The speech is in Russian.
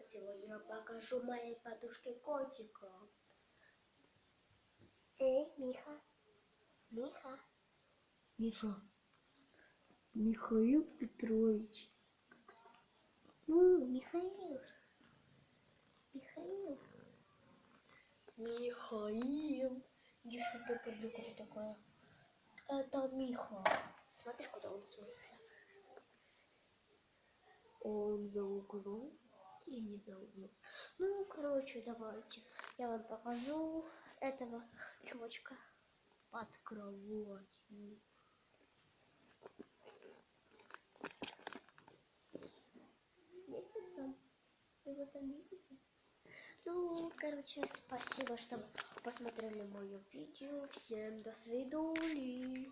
Сегодня я покажу моей подружке котика. Эй, Миха. Миха. Миша. Михаил Петрович. Михаил. Михаил. Михаил. Иди сюда, подлюка ты такая. Это Миха. Смотри, куда он смылся. Он за углом или не за углом? Ну, короче, давайте. Я вам покажу этого чувачка под кроватью. Если там. Вы его там видите? Ну, короче, спасибо, что посмотрели мое видео. Всем до свидания.